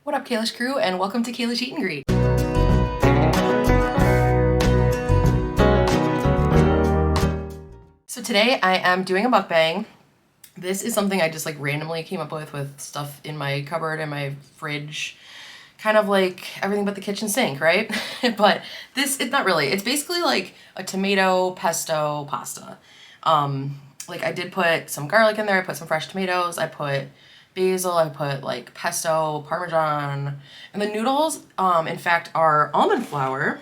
What up, Kalish Crew, and welcome to Kalish Eat and Greet. So today I am doing a mukbang. This is something I just like randomly came up with stuff in my cupboard and my fridge. Kind of like everything but the kitchen sink, right? But it's not really. It's basically like a tomato pesto pasta. Like I did put some garlic in there, I put some fresh tomatoes, I put basil, I put like pesto, parmesan, and the noodles, in fact, are almond flour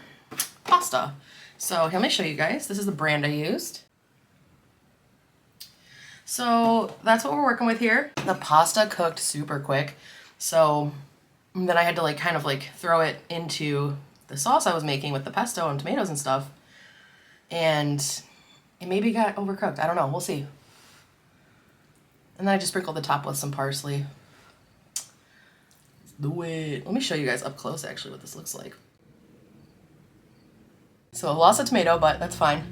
pasta. So let me show you guys. This is the brand I used. So that's what we're working with here. The pasta cooked super quick. So then I had to like kind of like throw it into the sauce I was making with the pesto and tomatoes and stuff. And it maybe got overcooked. I don't know. We'll see. And then I just sprinkled the top with some parsley. Do it. Let me show you guys up close actually what this looks like. So I lost a tomato, but that's fine.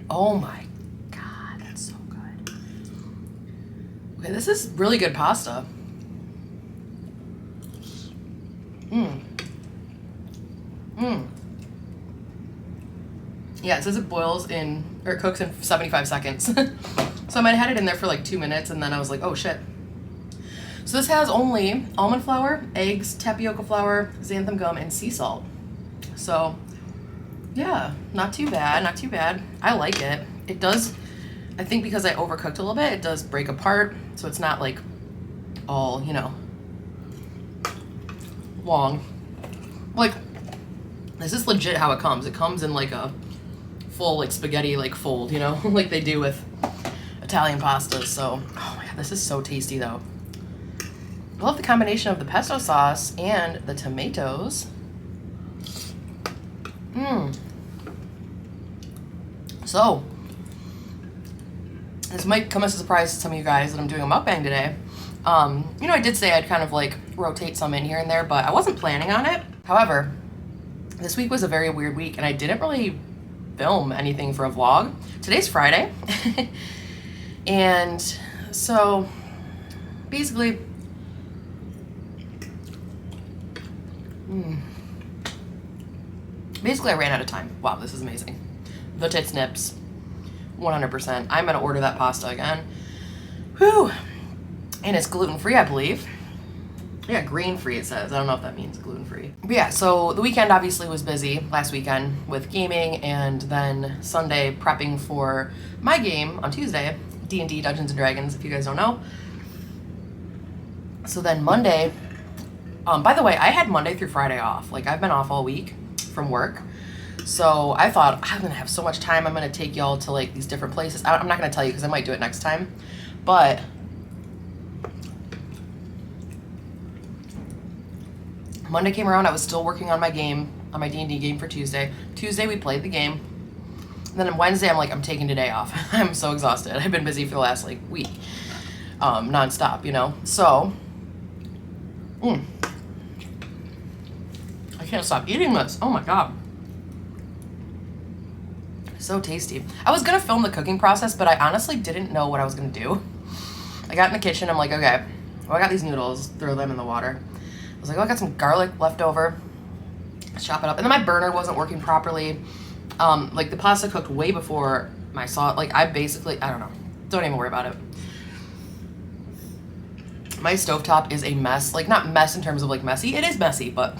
Oh my God, that's so good. Okay, this is really good pasta. Yeah, it says it boils in, or it cooks in 75 seconds. So I might have had it in there for like 2 minutes and then I was like, oh shit. So this has only almond flour, eggs, tapioca flour, xanthan gum, and sea salt. So yeah, not too bad, not too bad. I like it. It does, I think because I overcooked a little bit, it does break apart. So it's not like all, you know, long. Like, this is legit how it comes. It comes in like a full like spaghetti like fold, you know, like they do with Italian pastas. So, oh my God, this is so tasty though. I love the combination of the pesto sauce and the tomatoes. So, this might come as a surprise to some of you guys that I'm doing a mukbang today. You know, I did say I'd kind of like rotate some in here and there, but I wasn't planning on it. However, this week was a very weird week and I didn't really film anything for a vlog. Today's Friday. And so basically, I ran out of time. Wow, this is amazing. The tits nips, 100%. I'm gonna order that pasta again. Whew. And it's gluten-free, I believe. Yeah, grain-free it says. I don't know if that means gluten-free. But yeah, so the weekend obviously was busy last weekend with gaming, and then Sunday prepping for my game on Tuesday, D&D Dungeons & Dragons, if you guys don't know. So then Monday, by the way, I had Monday through Friday off. Like, I've been off all week from work. So I thought, I'm gonna have so much time, I'm gonna take y'all to like these different places. I'm not gonna tell you because I might do it next time. But Monday came around, I was still working on my game, on my D&D game for Tuesday. Tuesday we played the game. And then on Wednesday I'm like, I'm taking today off. I'm so exhausted. I've been busy for the last like week. Non-stop, you know? So, I can't stop eating this. Oh my God. So tasty. I was gonna film the cooking process, but I honestly didn't know what I was gonna do. I got in the kitchen, I'm like, okay, well, I got these noodles, throw them in the water. I was like, oh, I got some garlic left over. Chop it up. And then my burner wasn't working properly. Like the pasta cooked way before my sauce. Like I don't know. Don't even worry about it. My stovetop is a mess. Like not mess in terms of like messy. It is messy, but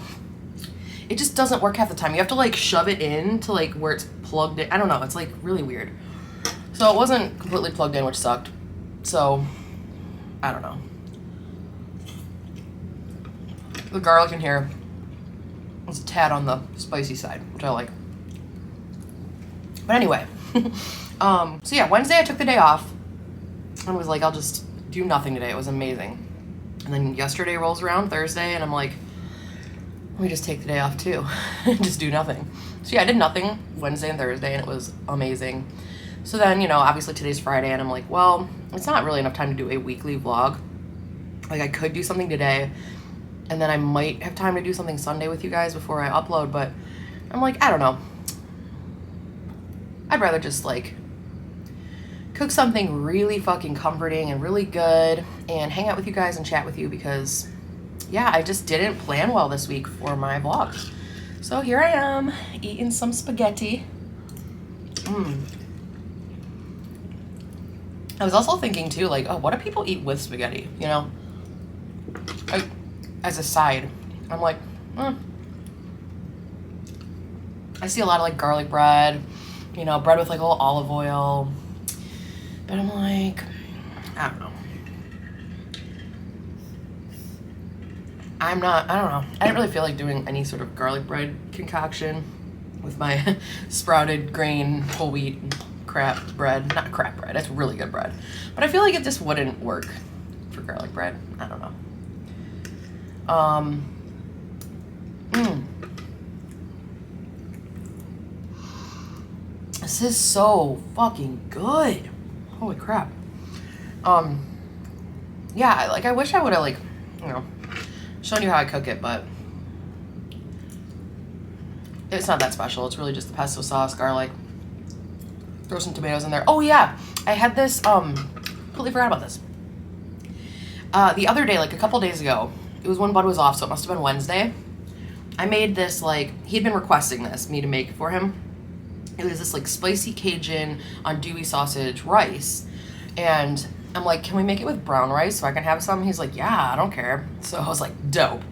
it just doesn't work half the time. You have to like shove it in to like where it's plugged in. I don't know. It's like really weird. So it wasn't completely plugged in, which sucked. So I don't know. The garlic in here is a tad on the spicy side, which I like. But anyway, so yeah, Wednesday I took the day off and was like, I'll just do nothing today. It was amazing. And then yesterday rolls around, Thursday, and I'm like, let me just take the day off too. Just do nothing. So yeah, I did nothing Wednesday and Thursday and it was amazing. So then, you know, obviously today's Friday and I'm like, well, it's not really enough time to do a weekly vlog. Like I could do something today and then I might have time to do something Sunday with you guys before I upload, but I'm like, I don't know. I'd rather just like cook something really fucking comforting and really good and hang out with you guys and chat with you because, yeah, I just didn't plan well this week for my vlogs. So here I am eating some spaghetti. I was also thinking too, like, oh, what do people eat with spaghetti? You know, like as a side. I'm like, I see a lot of like garlic bread, you know, bread with like a little olive oil. But I'm like, I don't know. I don't know. I didn't really feel like doing any sort of garlic bread concoction with my sprouted grain whole wheat crap bread. Not crap bread, that's really good bread. But I feel like it just wouldn't work for garlic bread. I don't know. This is so fucking good. Holy crap. Yeah, like I wish I would have like, you know, shown you how I cook it, but it's not that special. It's really just the pesto sauce, garlic, throw some tomatoes in there. Oh yeah, I had this, completely forgot about this. The other day, like a couple days ago, it was when Bud was off, so it must have been Wednesday. I made this, like, he'd been requesting this, me to make for him. It was this like spicy Cajun andouille sausage rice. And I'm like, can we make it with brown rice so I can have some? He's like, yeah, I don't care. So I was like, dope.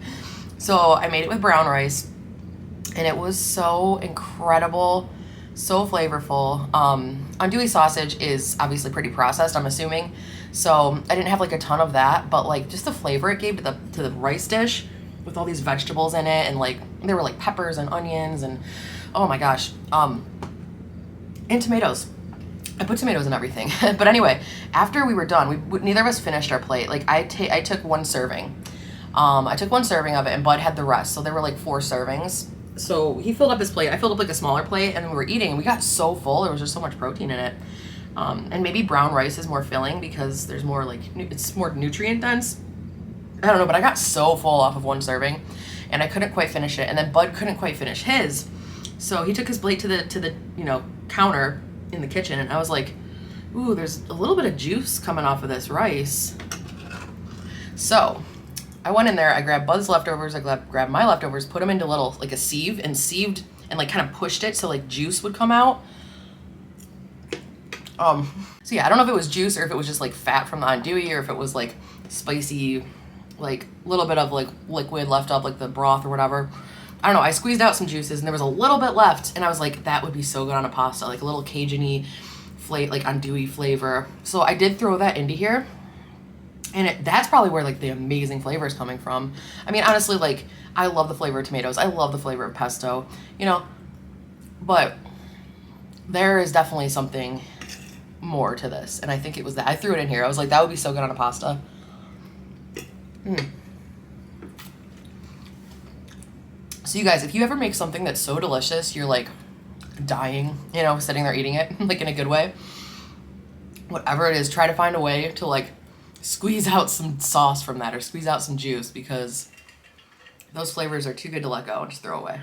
So I made it with brown rice and it was so incredible, so flavorful. Andouille sausage is obviously pretty processed, I'm assuming. So I didn't have like a ton of that, but like just the flavor it gave to the rice dish with all these vegetables in it, and like there were like peppers and onions and oh my gosh. And tomatoes. I put tomatoes in everything. But anyway, after we were done, neither of us finished our plate. Like I took one serving. I took one serving of it and Bud had the rest. So there were like 4 servings. So he filled up his plate. I filled up like a smaller plate and we were eating and we got so full. There was just so much protein in it. And maybe brown rice is more filling because there's more like, it's more nutrient dense. I don't know, but I got so full off of one serving and I couldn't quite finish it. And then Bud couldn't quite finish his. So he took his plate to the you know, counter in the kitchen and I was like, ooh, there's a little bit of juice coming off of this rice. So I went in there, I grabbed Bud's leftovers, I grabbed my leftovers, put them into little, like a sieve, and sieved and like kind of pushed it so like juice would come out. So yeah, I don't know if it was juice or if it was just like fat from the andouille or if it was like spicy, like a little bit of like liquid left up, like the broth or whatever. I don't know, I squeezed out some juices and there was a little bit left and I was like, that would be so good on a pasta, like a little Cajun-y, like andouille flavor. So I did throw that into here and that's probably where like the amazing flavor is coming from. I mean, honestly, like I love the flavor of tomatoes. I love the flavor of pesto, you know, but there is definitely something more to this. And I think it was that. I threw it in here. I was like, that would be so good on a pasta. So you guys, if you ever make something that's so delicious, you're like dying, you know, sitting there eating it, like in a good way, whatever it is, try to find a way to like squeeze out some sauce from that or squeeze out some juice because those flavors are too good to let go and just throw away.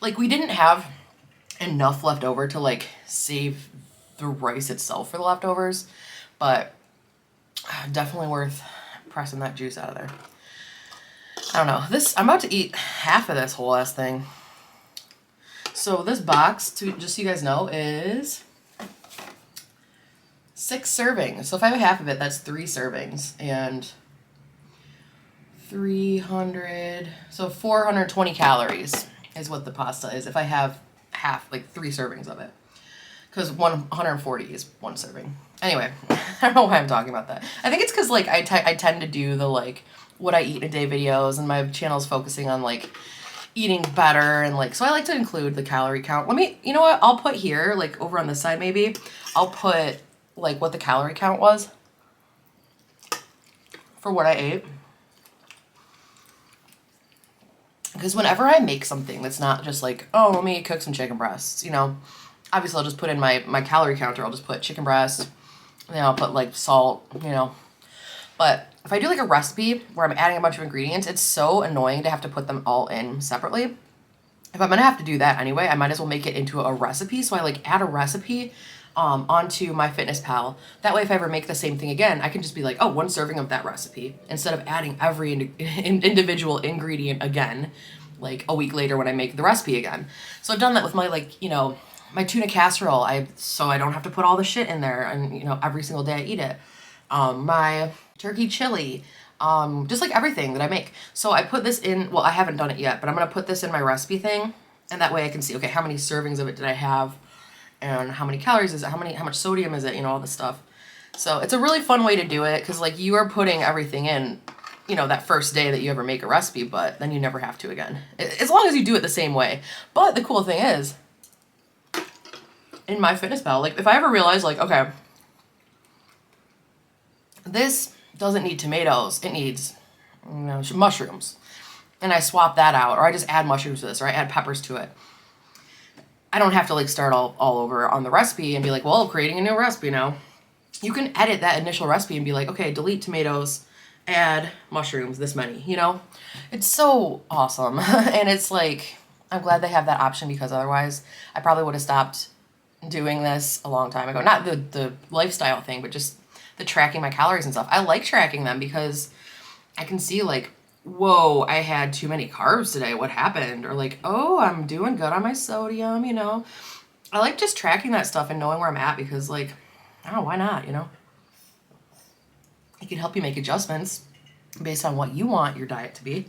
Like we didn't have enough left over to like save the rice itself for the leftovers, but definitely worth pressing that juice out of there. I don't know. I'm about to eat half of this whole ass thing. So this box, just so you guys know, is 6 servings. So if I have half of it, that's 3 servings. And 420 calories is what the pasta is if I have half, like 3 servings of it. Because 140 is 1 serving. Anyway, I don't know why I'm talking about that. I think it's because like I tend to do the like what I eat in a day videos and my channel's focusing on like eating better and like, so I like to include the calorie count. You know what, I'll put here, like over on this side maybe, I'll put like what the calorie count was for what I ate. Because whenever I make something that's not just like, oh, let me cook some chicken breasts, you know, obviously I'll just put in my calorie counter, I'll just put chicken breast, and then I'll put like salt, you know. But if I do like a recipe where I'm adding a bunch of ingredients, it's so annoying to have to put them all in separately. if I'm gonna have to do that anyway, I might as well make it into a recipe. So I like add a recipe onto my Fitness Pal. That way, if I ever make the same thing again, I can just be like, oh, 1 serving of that recipe instead of adding every individual ingredient again, like a week later when I make the recipe again. So I've done that with my like, you know, my tuna casserole. So I don't have to put all the shit in there, and you know, every single day I eat it. My turkey chili. Just like everything that I make. So I put this in, well, I haven't done it yet, but I'm going to put this in my recipe thing. And that way I can see, okay, how many servings of it did I have? And how many calories is it? How much sodium is it? You know, all this stuff. So it's a really fun way to do it because like you are putting everything in, you know, that first day that you ever make a recipe, but then you never have to again. As long as you do it the same way. But the cool thing is, in my Fitness Pal, like if I ever realize like, okay, this doesn't need tomatoes, it needs, you know, mushrooms. And I swap that out, or I just add mushrooms to this, or I add peppers to it. I don't have to like start all over on the recipe and be like, well, creating a new recipe now. You can edit that initial recipe and be like, okay, delete tomatoes, add mushrooms, this many, you know? It's so awesome. And it's like, I'm glad they have that option because otherwise I probably would have stopped doing this a long time ago. Not the lifestyle thing, but just the tracking my calories and stuff. I like tracking them because I can see like, whoa, I had too many carbs today. What happened? Or like, oh, I'm doing good on my sodium, you know? I like just tracking that stuff and knowing where I'm at because like, I don't know, why not, you know? It can help you make adjustments based on what you want your diet to be.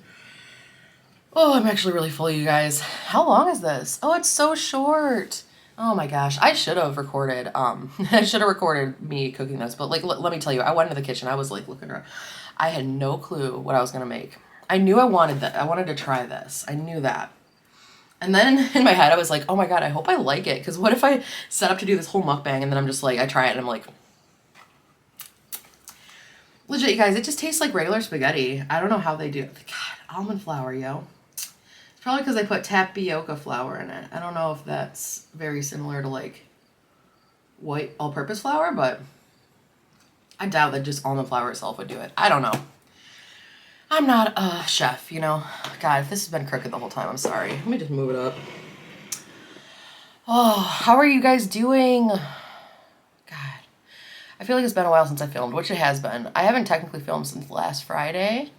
Oh, I'm actually really full, you guys. How long is this? Oh, it's so short. Oh my gosh, I should have recorded, I should have recorded me cooking this, but like, let me tell you, I went into the kitchen, I was like looking around. I had no clue what I was gonna make. I knew I wanted that, I wanted to try this, I knew that. And then in my head, I was like, oh my God, I hope I like it, because what if I set up to do this whole mukbang and then I'm just like, I try it and I'm like, legit, you guys, it just tastes like regular spaghetti. I don't know how they do it. God, almond flour, yo. It's probably because I put tapioca flour in it. I don't know if that's very similar to like white all-purpose flour, but I doubt that just almond flour itself would do it. I don't know. I'm not a chef, you know. God, if this has been crooked the whole time, I'm sorry. Let me just move it up. Oh, how are you guys doing? God, I feel like it's been a while since I filmed, which it has been. I haven't technically filmed since last Friday.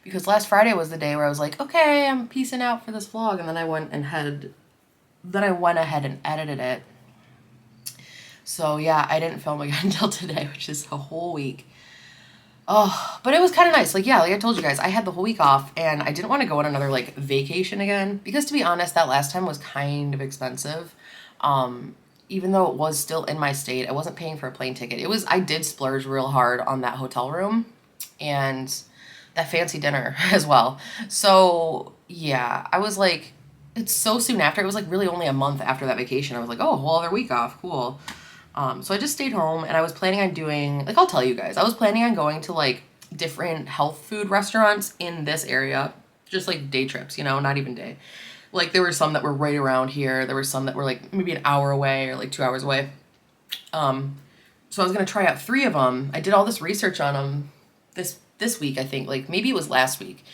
Because last Friday was the day where I was like, okay, I'm peacing out for this vlog. And then I went ahead and edited it. So yeah, I didn't film again until today, which is a whole week. Oh, but it was kind of nice. Like, yeah, like I told you guys, I had the whole week off and I didn't want to go on another like vacation again. Because to be honest, that last time was kind of expensive. Even though it was still in my state, I wasn't paying for a plane ticket. I did splurge real hard on that hotel room. And that fancy dinner as well. So yeah, I was like, it's so soon after. It was like really only a month after that vacation. I was like, oh, a whole other week off. Cool. So I just stayed home and I was planning on doing, like, I'll tell you guys, I was planning on going to like different health food restaurants in this area, just like day trips, you know, not even day. Like there were some that were right around here. There were some that were like maybe an hour away or like 2 hours away. So I was going to try out 3 of them. I did all this research on them this week, I think, like maybe it was last week.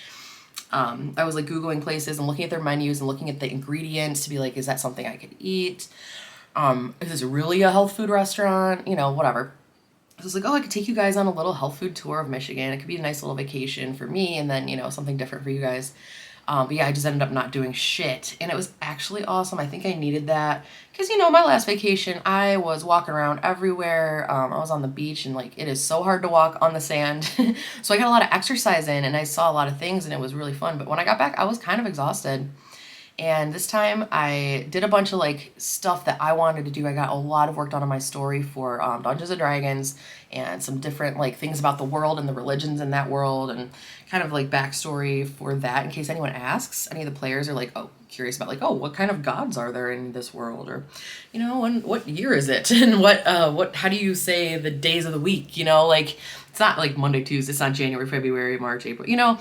I was like Googling places and looking at their menus and looking at the ingredients to be like, is that something I could eat? Is this really a health food restaurant? You know, whatever. So I was like, oh, I could take you guys on a little health food tour of Michigan. It could be a nice little vacation for me and then, you know, something different for you guys. But yeah, I just ended up not doing shit. And it was actually awesome. I think I needed that. Because, you know, my last vacation, I was walking around everywhere. I was on the beach and, like, it is so hard to walk on the sand. So I got a lot of exercise in and I saw a lot of things and it was really fun. But when I got back, I was kind of exhausted. And this time I did a bunch of like stuff that I wanted to do. I got a lot of work done on my story for Dungeons and Dragons and some different like things about the world and the religions in that world and kind of like backstory for that in case anyone asks. Any of the players are like, oh, curious about like, oh, what kind of gods are there in this world? Or, you know, and what year is it? And how do you say the days of the week? You know, like it's not like Monday, Tuesday, it's not January, February, March, April, you know.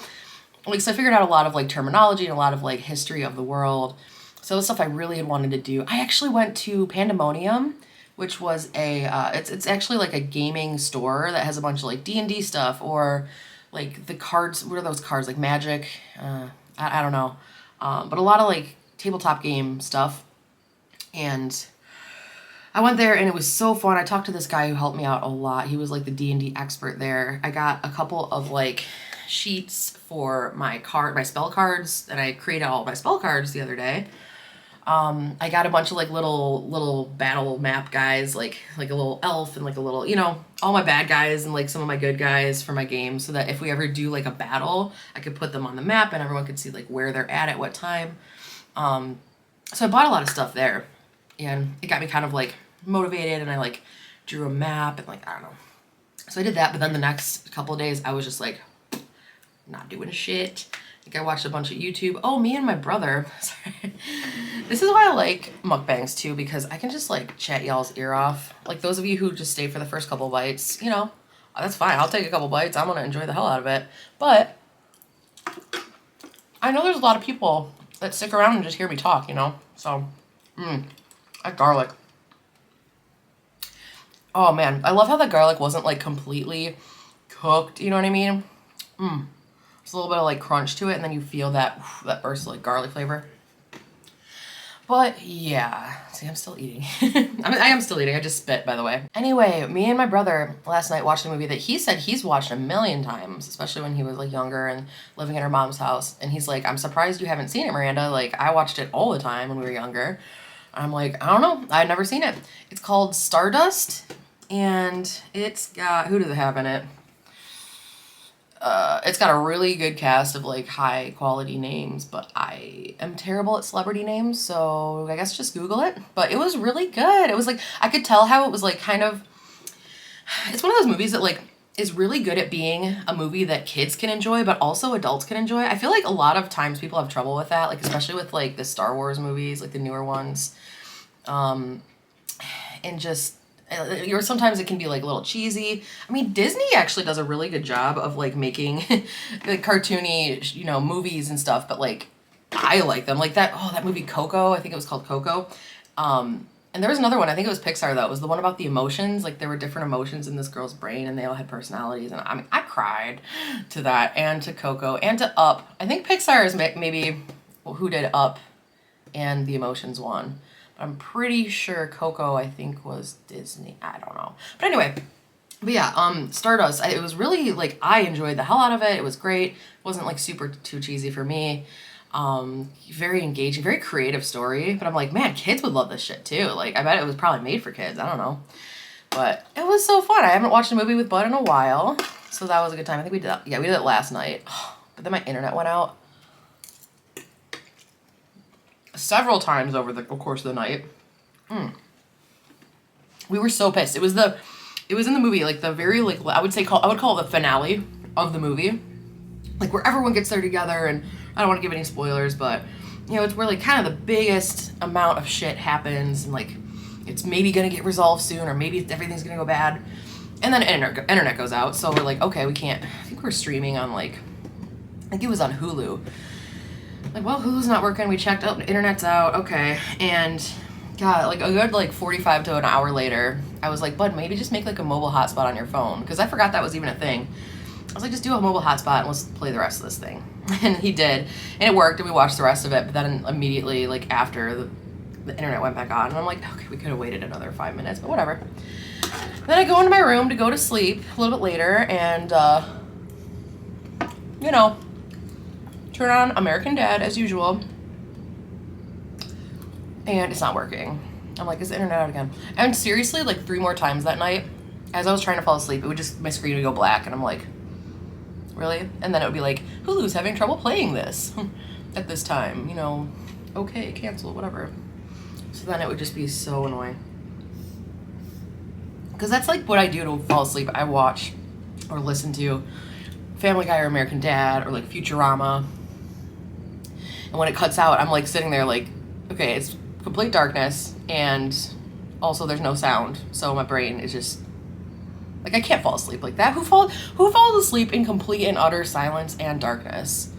Like, so I figured out a lot of like terminology and a lot of like history of the world. So the stuff I really had wanted to do. I actually went to Pandemonium, which was it's actually like a gaming store that has a bunch of like D&D stuff or like the cards. What are those cards? Like Magic? I don't know. But a lot of like tabletop game stuff. And I went there and it was so fun. I talked to this guy who helped me out a lot. He was like the D&D expert there. I got a couple of like sheets for my spell cards, and I created all my spell cards the other day. I got a bunch of like little battle map guys, like a little elf and like a little, you know, all my bad guys and like some of my good guys for my game, so that if we ever do like a battle, I could put them on the map and everyone could see like where they're at what time. So I bought a lot of stuff there, and it got me kind of like motivated, and I like drew a map and like, I don't know. So I did that, but then the next couple of days I was just like not doing shit. I think I watched a bunch of YouTube. Oh, me and my brother. Sorry. This is why I like mukbangs too, because I can just like chat y'all's ear off. Like those of you who just stay for the first couple bites, you know, that's fine. I'll take a couple bites. I'm gonna enjoy the hell out of it. But I know there's a lot of people that stick around and just hear me talk, you know? So, that garlic. Oh man, I love how the garlic wasn't like completely cooked, you know what I mean? There's a little bit of like crunch to it, and then you feel that burst of like garlic flavor. But yeah, see, I'm still eating. I am still eating. I just spit, by the way. Anyway, me and my brother last night watched a movie that he said he's watched a million times, especially when he was like younger and living in our mom's house. And he's like, I'm surprised you haven't seen it, Miranda. Like, I watched it all the time when we were younger. I'm like, I don't know. I'd never seen it. It's called Stardust, and it's got, who does it have in it? It's got a really good cast of like high quality names, but I am terrible at celebrity names, so I guess just Google it. But it was really good. It was like, I could tell how it was like kind of, it's one of those movies that like is really good at being a movie that kids can enjoy, but also adults can enjoy. I feel like a lot of times people have trouble with that, like especially with like the Star Wars movies, like the newer ones. And just, or sometimes it can be like a little cheesy. I mean, Disney actually does a really good job of like making like cartoony, you know, movies and stuff, but like I like them. Like that movie Coco, I think it was called Coco. And there was another one, I think it was Pixar though. It was the one about the emotions. Like there were different emotions in this girl's brain and they all had personalities. And I mean, I cried to that and to Coco and to Up. I think Pixar is maybe who did Up and the Emotions one. I'm pretty sure Coco, I think, was Disney. I don't know. But anyway, but yeah, Stardust, it was really, like, I enjoyed the hell out of it. It was great. It wasn't, like, super too cheesy for me. Very engaging, very creative story. But I'm like, man, kids would love this shit, too. Like, I bet it was probably made for kids. I don't know. But it was so fun. I haven't watched a movie with Bud in a while. So that was a good time. I think we did that. Yeah, we did it last night. But then my internet went out several times over the course of the night. We were so pissed. It was in the movie, like the very, like, I would call it the finale of the movie, like where everyone gets there together. And I don't want to give any spoilers, but you know, it's where like kind of the biggest amount of shit happens, and like it's maybe gonna get resolved soon, or maybe everything's gonna go bad. And then internet goes out, so we're like, okay, we can't. I think we're streaming on like it was on Hulu. Like, well, Hulu's not working. We checked out, internet's out. Okay. And God, like a good like 45 to an hour later, I was like, Bud, maybe just make like a mobile hotspot on your phone. Because I forgot that was even a thing. I was like, just do a mobile hotspot and let's play the rest of this thing. And he did. And it worked, and we watched the rest of it. But then immediately, like after the internet went back on, and I'm like, okay, we could have waited another 5 minutes, but whatever. Then I go into my room to go to sleep a little bit later, and you know, turn on American Dad as usual, and it's not working. I'm like, is the internet out again? And seriously, like 3 more times that night, as I was trying to fall asleep, it would just, my screen would go black, and I'm like, really? And then it would be like, Hulu's having trouble playing this at this time, you know, okay, cancel, whatever. So then it would just be so annoying. Because that's like what I do to fall asleep. I watch or listen to Family Guy or American Dad or like Futurama. And when it cuts out, I'm like sitting there like, okay, it's complete darkness, and also there's no sound. So my brain is just like, I can't fall asleep like that. Who falls asleep in complete and utter silence and darkness?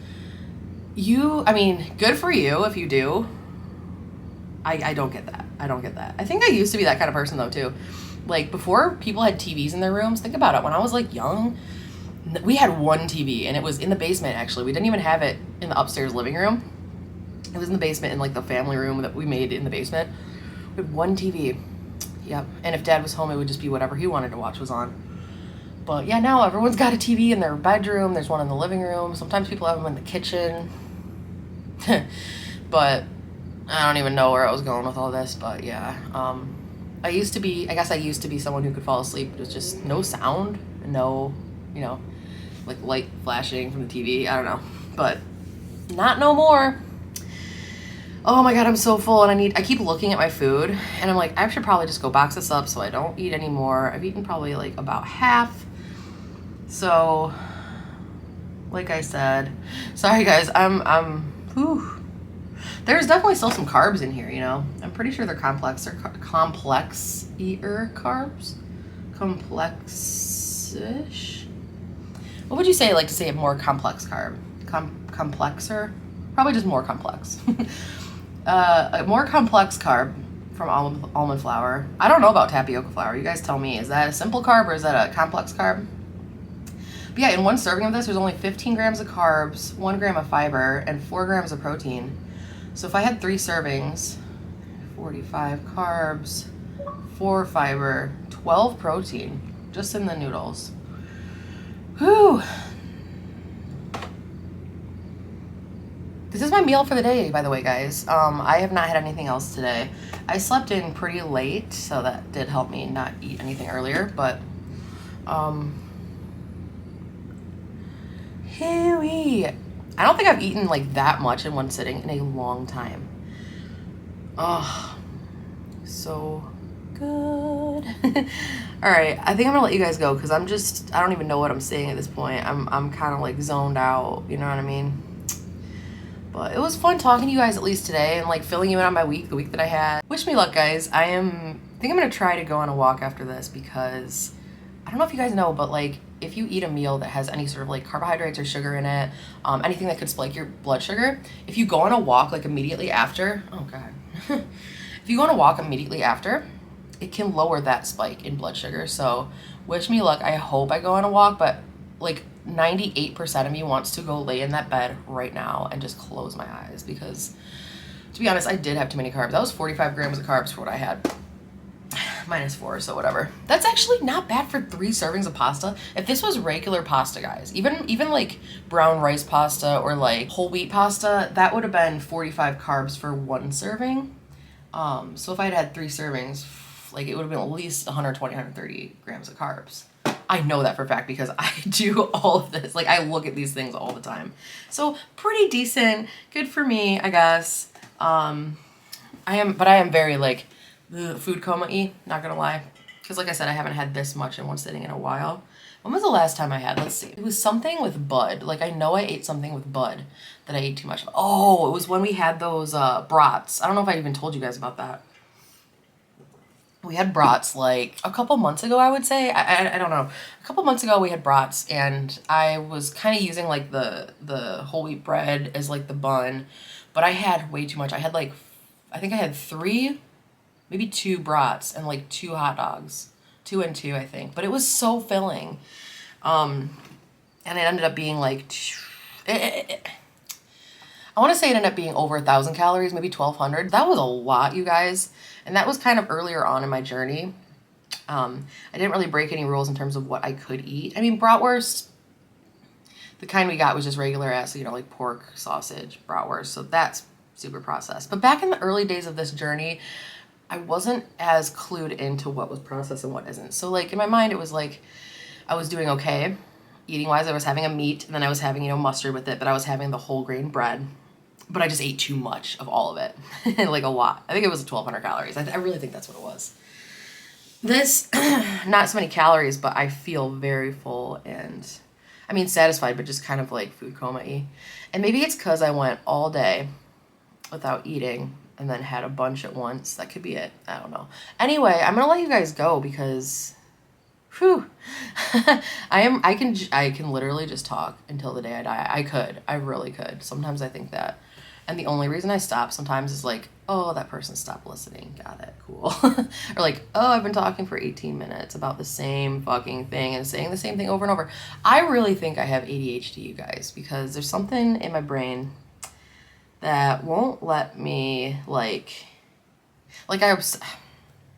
I mean, good for you if you do. I don't get that. I don't get that. I think I used to be that kind of person though too. Like before people had TVs in their rooms, think about it. When I was like young, we had one TV, and it was in the basement actually. We didn't even have it in the upstairs living room. It was in the basement, in like the family room that we made in the basement. We had one TV. Yep. And if Dad was home, it would just be whatever he wanted to watch was on. But yeah, now everyone's got a TV in their bedroom. There's one in the living room. Sometimes people have them in the kitchen. But I don't even know where I was going with all this. But yeah, I guess I used to be someone who could fall asleep. It was just no sound, no, you know, like light flashing from the TV. I don't know, but not no more. Oh my God, I'm so full, and I keep looking at my food, and I'm like, I should probably just go box this up so I don't eat anymore. I've eaten probably like about half. So, like I said, sorry guys, whew. There's definitely still some carbs in here, you know. I'm pretty sure they're complex eater carbs. Complex-ish. What would you say, like, to say a more complex carb? Complexer? Probably just more complex. A more complex carb from almond flour. I don't know about tapioca flour. You guys tell me. Is that a simple carb or is that a complex carb? But yeah, in one serving of this, there's only 15 grams of carbs, 1 gram of fiber, and 4 grams of protein. So if I had 3 servings, 45 carbs, 4 fiber, 12 protein, just in the noodles. Whew. This is my meal for the day, by the way, guys. I have not had anything else today. I slept in pretty late, so that did help me not eat anything earlier, but I don't think I've eaten like that much in one sitting in a long time. Oh, so good. All right, I think I'm gonna let you guys go because I don't even know what I'm saying at this point. I'm kind of like zoned out, you know what I mean? But it was fun talking to you guys at least today and like filling you in on my week, the week that I had. Wish me luck, guys. I think I'm gonna try to go on a walk after this because I don't know if you guys know, but like if you eat a meal that has any sort of like carbohydrates or sugar in it, anything that could spike your blood sugar, if you go on a walk like immediately after, oh God. If you go on a walk immediately after, it can lower that spike in blood sugar. So wish me luck. I hope I go on a walk, but like 98% of me wants to go lay in that bed right now and just close my eyes because, to be honest, I did have too many carbs. That was 45 grams of carbs for what I had. -4, so whatever. That's actually not bad for 3 servings of pasta. If this was regular pasta, guys, even like brown rice pasta or like whole wheat pasta, that would have been 45 carbs for 1 serving. So if I had 3 servings, like it would have been at least 120, 130 grams of carbs. I know that for a fact because I do all of this. Like I look at these things all the time. So pretty decent. Good for me, I guess. I am very like food coma-y, not gonna lie. Because like I said, I haven't had this much in one sitting in a while. When was the last time I had? Let's see. It was something with bud. Like I know I ate something with bud that I ate too much of. Oh, it was when we had those brats. I don't know if I even told you guys about that. We had brats like a couple months ago, I would say. I don't know. A couple months ago we had brats and I was kind of using like the whole wheat bread as like the bun, but I had way too much. I had like, I think I had 3, maybe 2 brats and like 2 hot dogs. 2 and 2, I think. But it was so filling. And it ended up being like, I want to say it ended up being over 1,000 calories, maybe 1,200. That was a lot, you guys. And that was kind of earlier on in my journey. I didn't really break any rules in terms of what I could eat. I mean, bratwurst, the kind we got was just regular ass, you know, like pork, sausage, bratwurst. So that's super processed. But back in the early days of this journey, I wasn't as clued into what was processed and what isn't. So like in my mind, it was like I was doing okay. Eating wise, I was having a meat and then I was having, you know, mustard with it, but I was having the whole grain bread. But I just ate too much of all of it, like a lot. I think it was 1,200 calories. I really think that's what it was. This, not so many calories, but I feel very full and, I mean, satisfied, but just kind of like food coma-y. And maybe it's because I went all day without eating and then had a bunch at once. That could be it. I don't know. Anyway, I'm gonna let you guys go because, whew, I can literally just talk until the day I die. I really could. Sometimes I think that. And the only reason I stop sometimes is like, oh, that person stopped listening. Got it. Cool. Or like, oh, I've been talking for 18 minutes about the same fucking thing and saying the same thing over and over. I really think I have ADHD, you guys, because there's something in my brain that won't let me like I was.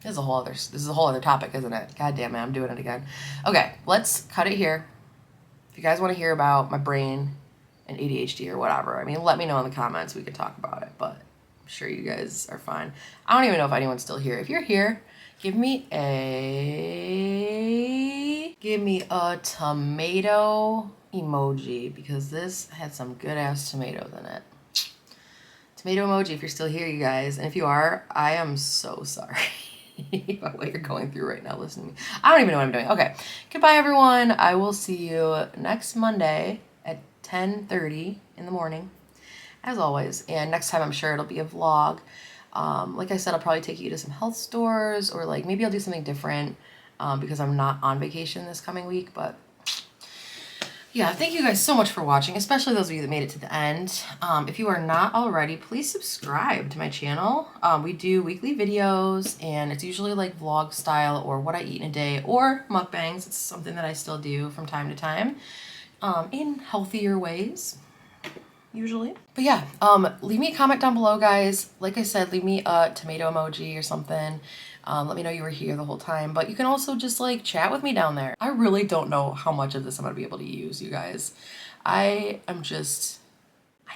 This is a whole other topic, isn't it? God damn it, I'm doing it again. Okay, let's cut it here. If you guys want to hear about my brain and ADHD or whatever, I mean, let me know in the comments. We can talk about it, but I'm sure you guys are fine. I don't even know if anyone's still here. If you're here, give me a tomato emoji, because this had some good ass tomatoes in it. Tomato emoji if you're still here, you guys. And if you are, I am so sorry about what you're going through right now. Listen to me. I don't even know what I'm doing. Okay. Goodbye, everyone. I will see you next Monday at 10:30 in the morning, as always. And next time, I'm sure it'll be a vlog. Like I said, I'll probably take you to some health stores, or like maybe I'll do something different because I'm not on vacation this coming week. But yeah, thank you guys so much for watching, especially those of you that made it to the end. If you are not already, please subscribe to my channel. We do weekly videos, and it's usually like vlog style or what I eat in a day, or mukbangs. It's something that I still do from time to time in healthier ways, usually. But yeah, leave me a comment down below, guys. Like I said, leave me a tomato emoji or something. Let me know you were here the whole time, but you can also just like chat with me down there. I really don't know how much of this I'm gonna be able to use, you guys. I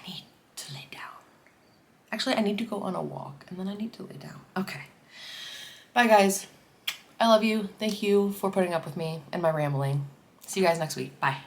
need to lay down. Actually, I need to go on a walk, and then I need to lay down. Okay. Bye, guys. I love you. Thank you for putting up with me and my rambling. See you guys next week. Bye.